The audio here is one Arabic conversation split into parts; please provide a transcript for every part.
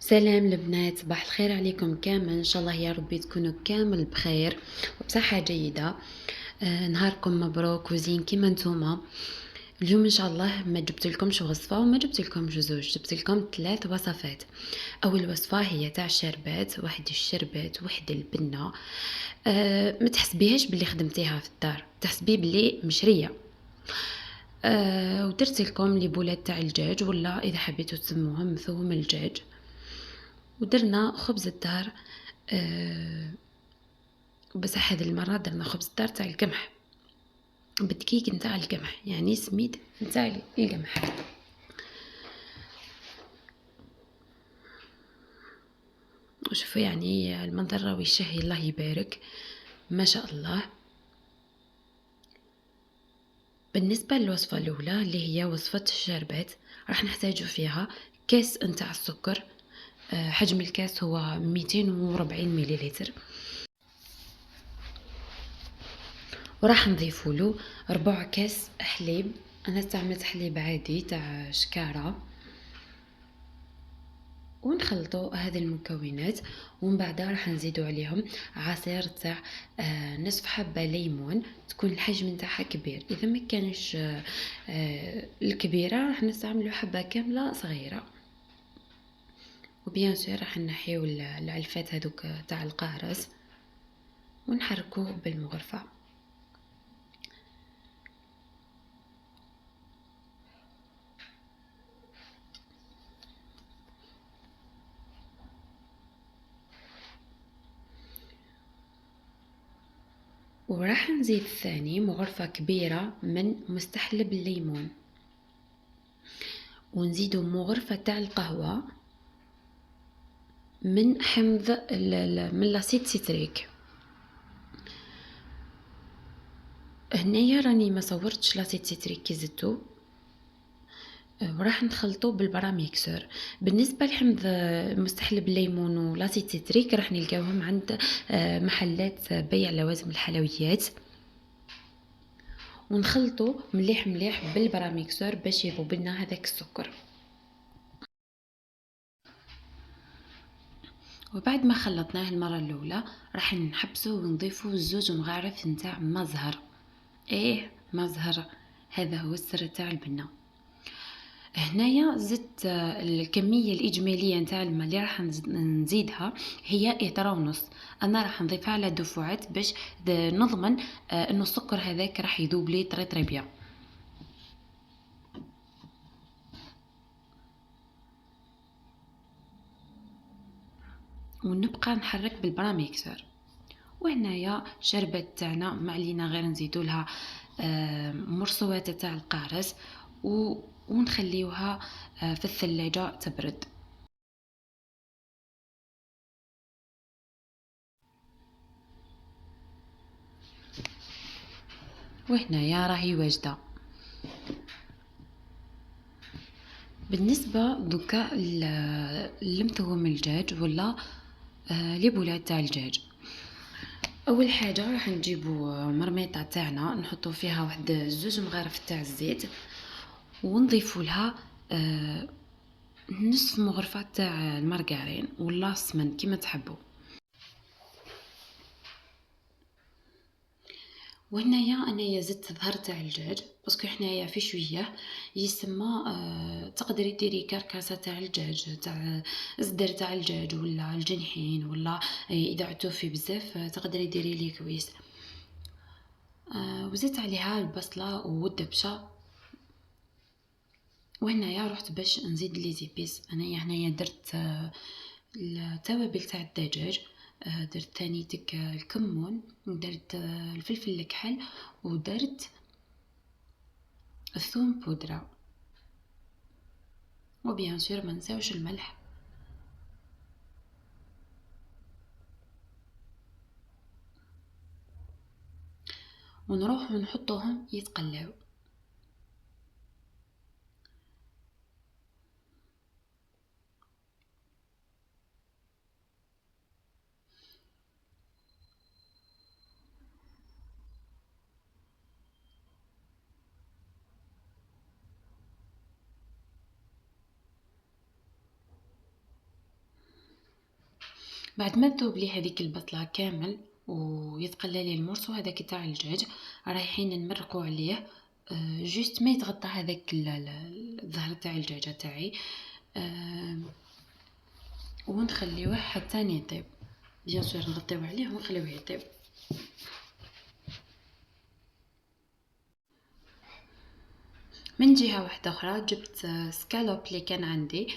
سلام البنات، صباح الخير عليكم كامل. ان شاء الله يا ربي تكونوا كامل بخير وبصحة جيدة. نهاركم مبروك وزين كيما نتوما. اليوم ان شاء الله ما جبت لكمش وصفة وما جبت لكمش زوج، جبت لكم 3 وصفات. اول وصفة هي تاع الشربات، واحد الشربات واحد البنة. ما تحسبيهاش باللي خدمتيها في الدار، تحسبي باللي مشرية. ودرت لكم لي بولات تاع الدجاج، ولا اذا حبيتوا تسموهم مثوم الدجاج. ودرنا خبز الدار. بصح هذه المرة درنا خبز الدار تاع القمح، بالدقيق نتاع القمح، يعني سميد نتاع القمح. شوفوا يعني المنظر راهو يشهي، الله يبارك ما شاء الله. بالنسبة للوصفة الأولى اللي هي وصفة الشربات، راح نحتاج فيها كاس نتاع السكر. حجم الكاس هو 240 مليلتر. وراح نضيف له 4 كاس حليب. انا استعملت حليب عادي تاع شكاره. ونخلطوا هذه المكونات، ومن بعد راح نزيدوا عليهم عصير تاع نصف حبه ليمون، تكون الحجم نتاعها كبير. اذا ما كانش الكبيره راح نستعملوا حبه كامله صغيره. وبيان سور راح نحيو العلفات هذوك تاع القارص ونحركوه بالمغرفه. وراح نزيد ثاني مغرفة كبيرة من مستحلب الليمون، ونزيدو مغرفة تاع القهوة من حمض من لاسيت سيتريك. هنايا راني ما صورتش لاسيت سيتريك كي زدتو. وراح نخلطو بالبراميكسور. بالنسبه لحمض مستحلب الليمون ولاسيت سيتريك راح نلقاوهم عند محلات بيع لوازم الحلويات. ونخلطو مليح مليح بالبراميكسور باش يذوب لنا هذاك السكر. وبعد ما خلطناه المرة الأولى راح نحبسه ونضيفه الزوج مغارف نتاع مزهر. ايه مزهر، هذا هو السر تاع البنة. هنايا زدت الكمية الإجمالية نتاع الماء اللي راح نزيدها هي 1.5 لتر. أنا راح نضيفها على دفعات باش نضمن أنه السكر هذاك راح يذوب لي طري بيان. ونبقى نحرك بالبراميكسور. وهنايا شربت تاعنا ما علينا غير نزيدوا لها مرصوات تاع القارص ونخليوها في الثلاجة تبرد. وهنايا راهي واجده. بالنسبه دوكا لمثوم الدجاج ولا لي بولات تاع الدجاج، اول حاجه راح نجيبوا مرميطه تاعنا نحطوا فيها واحد 2 مغارف تاع الزيت، ونضيفوا لها نصف مغرفه تاع المارغرين ولا السمن كيما تحبوا. وهنايا انايا زدت ظهر تاع الدجاج باسكو حنايا في شويه يسمى تقدري ديري كركاسه تاع الدجاج تاع الصدر تاع الدجاج ولا الجنحين، ولا اذا عدتو فيه بزاف تقدري ديري ليه كويس. وزدت عليها البصله والدبشه. وهنايا رحت باش نزيد لي زيبيس. انايا هنايا درت التوابل تاع الدجاج. درت ثاني ديك الكمون، ودرت الفلفل الكحل، ودرت الثوم بودرة، وبيان سور ما نساوش الملح. ونروح ونحطوهم يتقلاو. بعد ما تذوب لي هذيك البصله كامل ويتقلى لي المرسو هذاك تاع الدجاج، رايحين نمرقوا عليه جوست ما يتغطى هذاك الظهر تاع الدجاجه تاعي، ونخليوه حتى يطيب. بيان سور نغطيو عليه ونخليوه يطيب. من جهة واحدة أخرى جبت سكالوب اللي كان عندي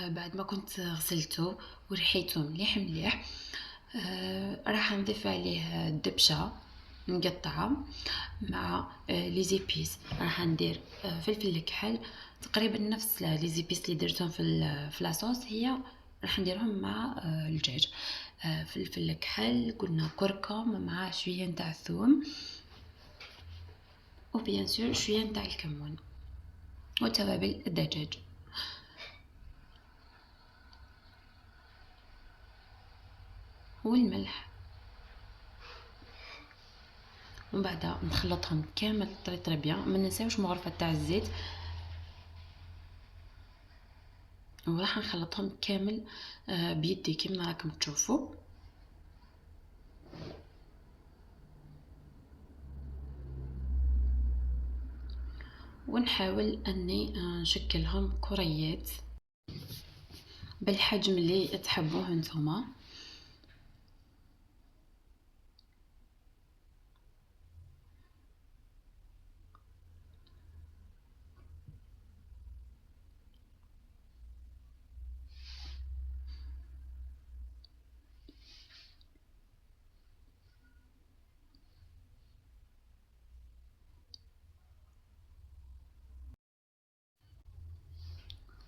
بعد ما كنت غسلته وريحيته مليح مليح. راح نضيف عليه دبشة مقطعة مع لي زيبيس. راح ندير فلفل الكحل تقريبا نفس لي زيبيس اللي درتهم في لاصوص، هي راح نديرهم مع الدجاج. فلفل الكحل، قلنا كركم مع شوية نتاع الثوم، وبيان سور شوية نتاع الكمون وتوابل الدجاج. والملح، ومن بعد نخلطهم كامل طري بيان. ما ننساوش مغرفه تاع الزيت، وراح نخلطهم كامل بيدي كيما راكم تشوفوا. ونحاول اني نشكلهم كريات بالحجم اللي تحبوه نتوما.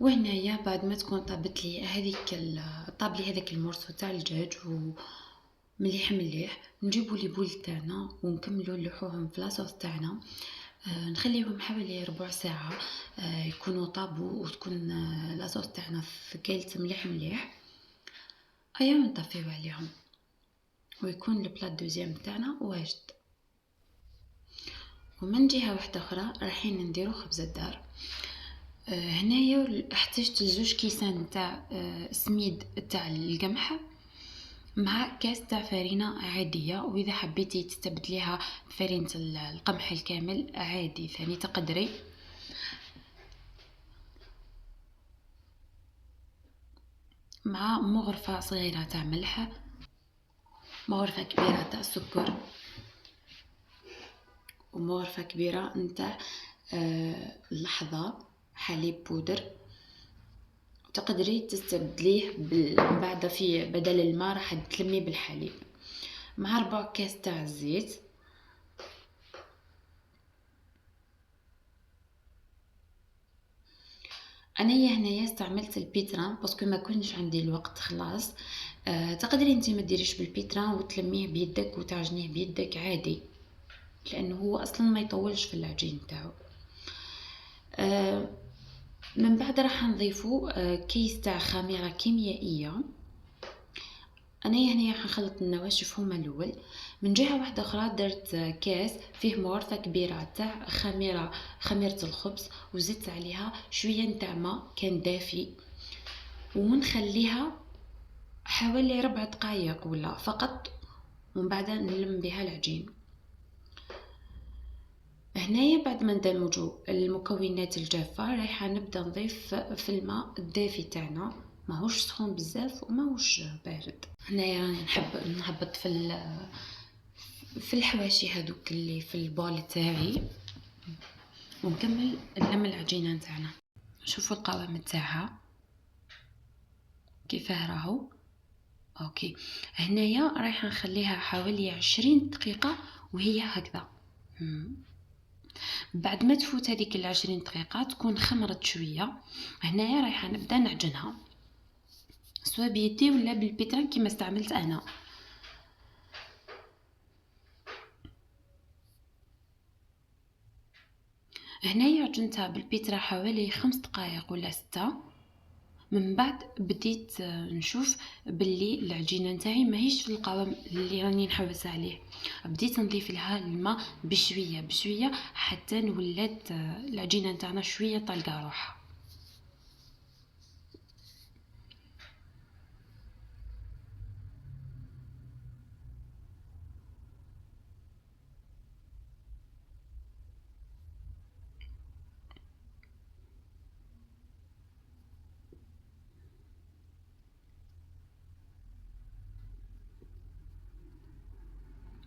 وهنايا بعد ما تكون طابت لي هذيك طاب لي هذاك المرسو تاع الدجاج ومليح مليح، نجيبوا لي بول تاعنا ونكملوا نلوحوهم في لاصوص تاعنا. نخليهم حوالي ربع ساعه يكونوا طابوا وتكون لاصوص تاعنا ثقيلت مليح مليح. ايا نطفيو عليهم ويكون البلات دوزيام تاعنا واجد. ومن جهه واحده اخرى رايحين نديرو خبز الدار. هنايا احتجت 2 كيسان تاع سميد تاع القمح مع كاس تاع فرينه عاديه، واذا حبيتي تستبدليها بفرينه القمح الكامل عادي ثاني تقدري. مع مغرفه صغيره تاع ملح، مغرفه كبيره تاع سكر، ومغرفه كبيره نتاع اللحظه حليب بودر. تقدري تستبدليه بعد في بدل الماء راح تلمي بالحليب، مع 4 كاس تاع الزيت. انايا هنايا استعملت البيتران باسكو ما كنش عندي الوقت خلاص. تقدري انتي ما ديريش بالبيتران وتلميه بيدك وتعجنيه بيدك عادي، لانه هو اصلا ما يطولش في العجين تاعو. من بعد راح نضيفو كيس تاع خميره كيميائيه. انايا هنا راح نخلط النواشف هما الاول. من جهه واحده اخرى درت كاس فيه مغرفه كبيره تاع خميره الخبز، وزدت عليها شويه نتاع ماء كان دافي، ونخليها حوالي 4 دقائق ولا فقط، ومن بعد نلم بها العجين. هنايا بعد ما ندمجوا المكونات الجافه رايحه نبدا نضيف في الماء الدافي تاعنا، ماهوش سخون بزاف وماهوش بارد. هنايا راني نحب نهبط في الحواشي هذوك اللي في البول تاعي، ونكمل نلم العجينه نتاعنا. شوفوا القوام تاعها كيفاه راهو. اوكي، هنايا رايحه نخليها حوالي 20 دقيقه وهي هكذا. بعد ما تفوت هذيك 20 دقيقه تكون خمرت شويه. هنايا رايحه نبدا نعجنها سواء بيدي ولا بالبيتران كيما استعملت انا. هنايا عجنتها بالبيترا حوالي 5 دقائق ولا 6. من بعد بديت نشوف باللي العجينه نتاعي ماهيش في القوام اللي راني نحوس عليه، بديت نضيف لها الماء بشويه بشويه حتى ولات العجينه نتاعنا شويه طلقه روحها.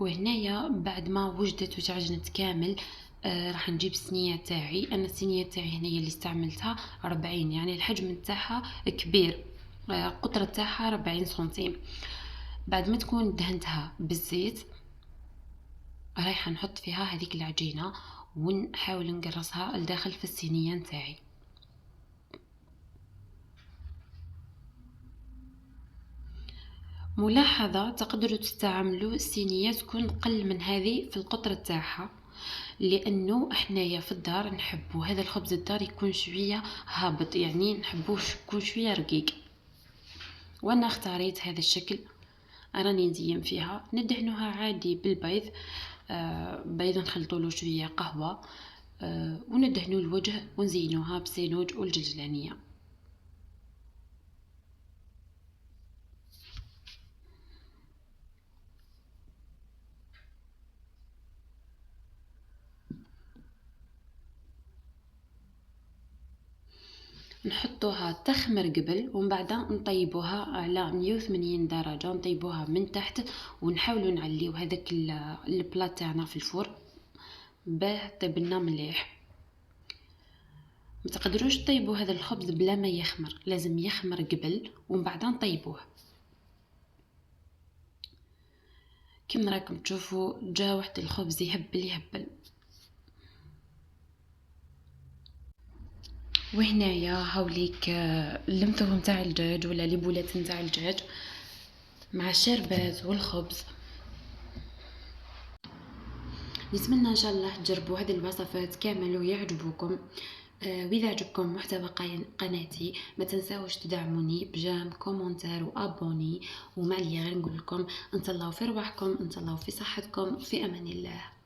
وهنايا بعد ما وجدت وتعجنت كامل راح نجيب الصينيه تاعي. انا الصينيه تاعي هنايا اللي استعملتها 40، يعني الحجم تاعها كبير، قطرة تاعها 40 سنتيم. بعد ما تكون دهنتها بالزيت رايحه نحط فيها هذيك العجينه ونحاول نقرصها لداخل في الصينيه نتاعي. ملاحظة، تقدروا تستعملوا الصينية تكون قل من هذه في القطر تاعها، لانه احنايا في الدار نحبوا هذا الخبز الدار يكون شويه هابط، يعني نحبوه يكون شويه رقيق. وانا اختاريت هذا الشكل. راني نزين فيها، ندهنوها عادي بالبيض، بيض نخلطوا له شويه قهوه، وندهنوا الوجه ونزينوها بسينوج والجلجلانيه. نحطوها تخمر قبل، ومن بعد نطيبوها على 180 درجة، نطيبوها من تحت ونحاولوا نعليو هذاك البلا تاعنا في الفرن باه طيبنا مليح. ما تقدروش تطيبوا هذا الخبز بلا ما يخمر، لازم يخمر قبل ومن بعد نطيبوه. كما راكم تشوفوا جا واحد الخبز يهبل. وهنايا هاوليك اللمثه نتاع الدجاج ولا لي بولات نتاع الدجاج مع الشربات والخبز. نتمنى ان شاء الله تجربوا هذه الوصفات كامل ويعجبوكم. واذا عجبكم محتوى قناتي ما تنساوش تدعموني بجيم كومنتار وابوني. وما لي غير نقول لكم نتهلاو في رواحكم، نتهلاو في صحتكم، في امان الله.